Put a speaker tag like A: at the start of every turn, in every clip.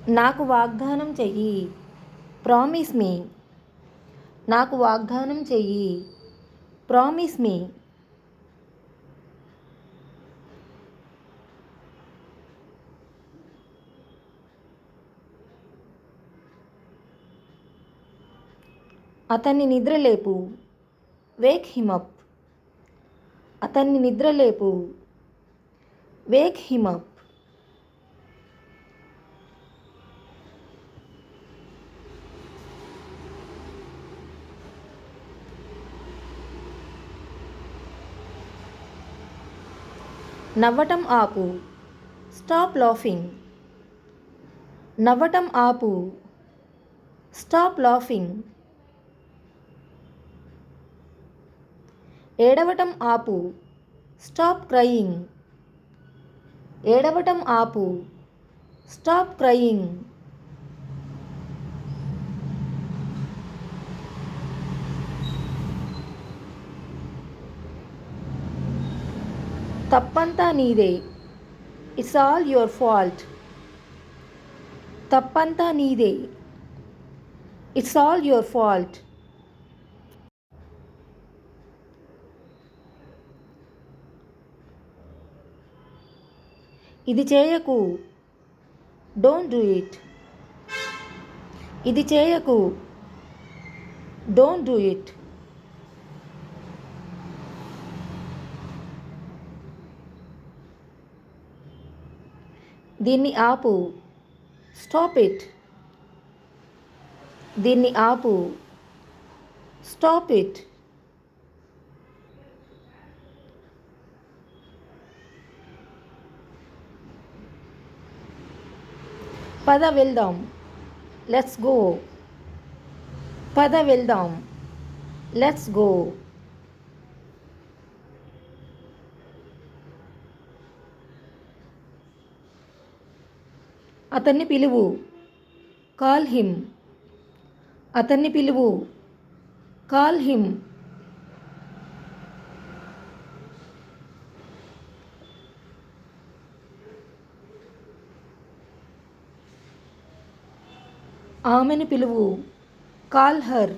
A: నాకు వాగ్దానం చెయ్యి. ప్రామిస్ మీ. నాకు వాగ్దానం చెయ్యి. ప్రామిస్ మీ. అతన్ని నిద్రలేపు. Wake him up. అతన్ని నిద్రలేపు. Wake him up. నవ్వటం ఆపు. Stop laughing. నవ్వటం ఆపు. Stop laughing. ఏడవటం ఆపు. Stop crying. ఏడవటం ఆపు. Stop crying. తప్పంతా నీదే. It's all your fault. తప్పంతా నీదే. It's all your fault. ఇది చేయకు. Don't do it. ఇది చేయకు. Don't do it. దీన్ని ఆపు. Stop it. దీన్ని ఆపు. Stop it. పద వెళ్దాం. Let's go. పద వెళ్దాం. Let's go. అతన్ని పిలువు. Call him. అతన్ని పిలువు. Call him. ఆమెను పిలువు. Call her.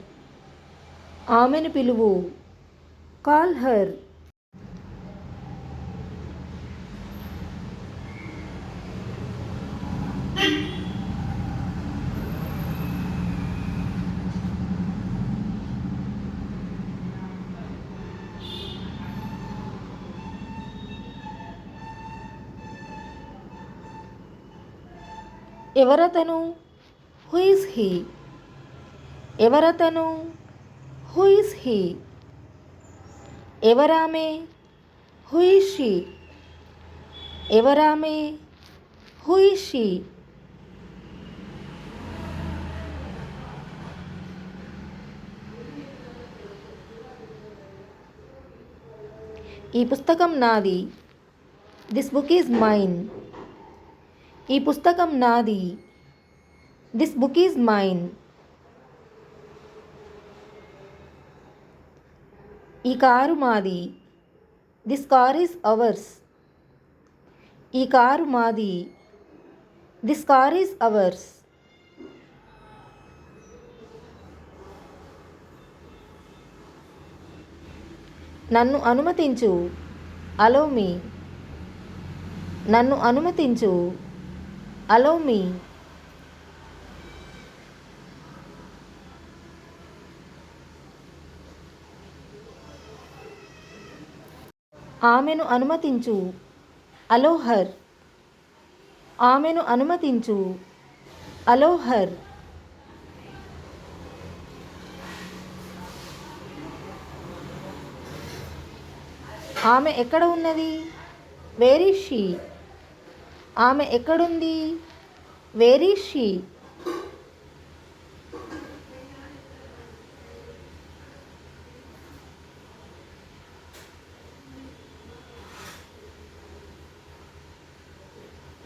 A: ఆమెను పిలువు. Call her. ఎవరతను? Who is he? ఎవరతను? Who is he? ఎవరామె? Who is she? ఎవరామె? Who is she? ఈ పుస్తకం నాది. This book is mine. ఈ పుస్తకం నాది. This book is mine. ఈ కారు మాది. This car is ours. ఈ కారు మాది. This car is ours. నన్ను అనుమతించు. అలో మీ. నన్ను అనుమతించు. అలో మీ. ఆమెను అనుమతించు. అలో హర్. ఆమెను అనుమతించు. అలో హర్. ఆమె ఎక్కడ ఉన్నది? Where is she? ఆమె ఎక్కడుంది? Where is she?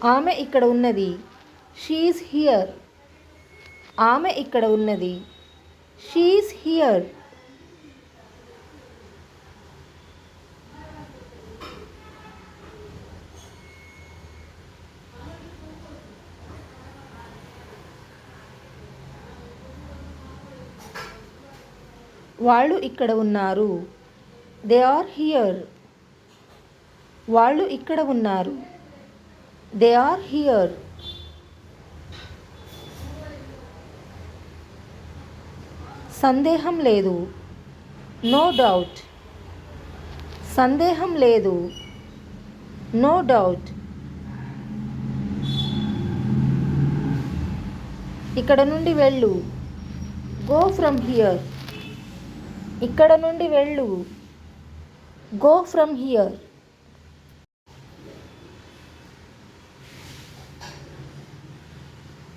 A: ఆమె ఇక్కడ ఉన్నది. She is here. ఆమె ఇక్కడ ఉన్నది. She is here. వాళ్ళు ఇక్కడ ఉన్నారు. They are here. వాళ్ళు ఇక్కడ ఉన్నారు. They are here. సందేహం లేదు. No doubt. సందేహం లేదు. No doubt. ఇక్కడ నుండి వెళ్ళు. Go from here. ఇక్కడ నుండి వెళ్ళు. Go from here.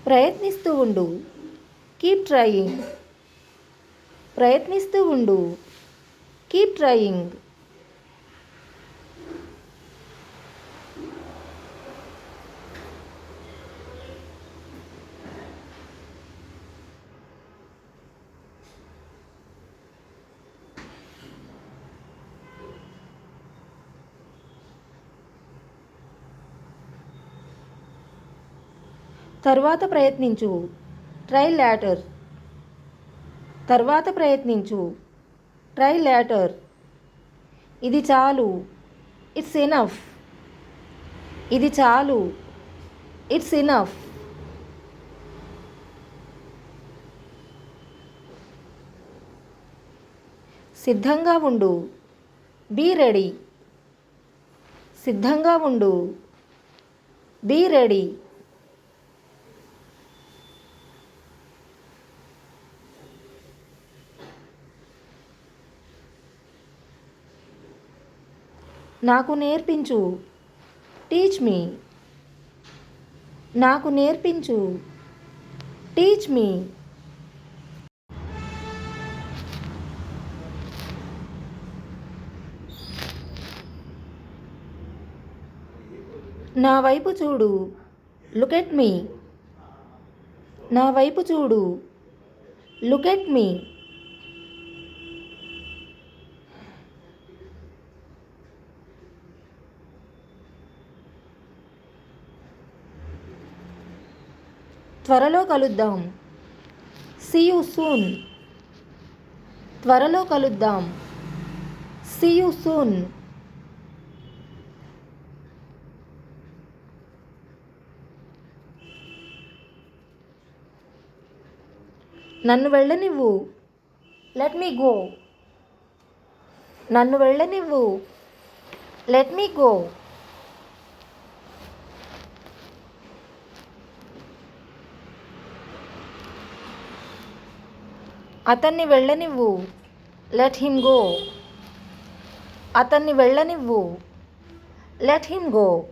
A: ప్రయత్నిస్తూ ఉండు. Keep trying. ప్రయత్నిస్తూ ఉండు. Keep trying. తర్వాత ప్రయత్నించు. Try later. తర్వాత ప్రయత్నించు. Try later. ఇది చాలు. It's enough. ఇది చాలు. It's enough. సిద్ధంగా ఉండు. Be ready. సిద్ధంగా ఉండు. Be ready. నాకు నేర్పించు. Teach me. నాకు నేర్పించు. Teach me. నా వైపు చూడు. Look at me. నా వైపు చూడు. Look at me. త్వరలో కలుద్దాం. See you soon. త్వరలో కలుద్దాం. See you soon. నన్ను వెళ్ళనివ్వు. Let me go. నన్ను వెళ్ళనివ్వు. Let me go. అతన్ని వెళ్ళనివ్వు. Let him go. అతన్ని వెళ్ళనివ్వు. Let him go.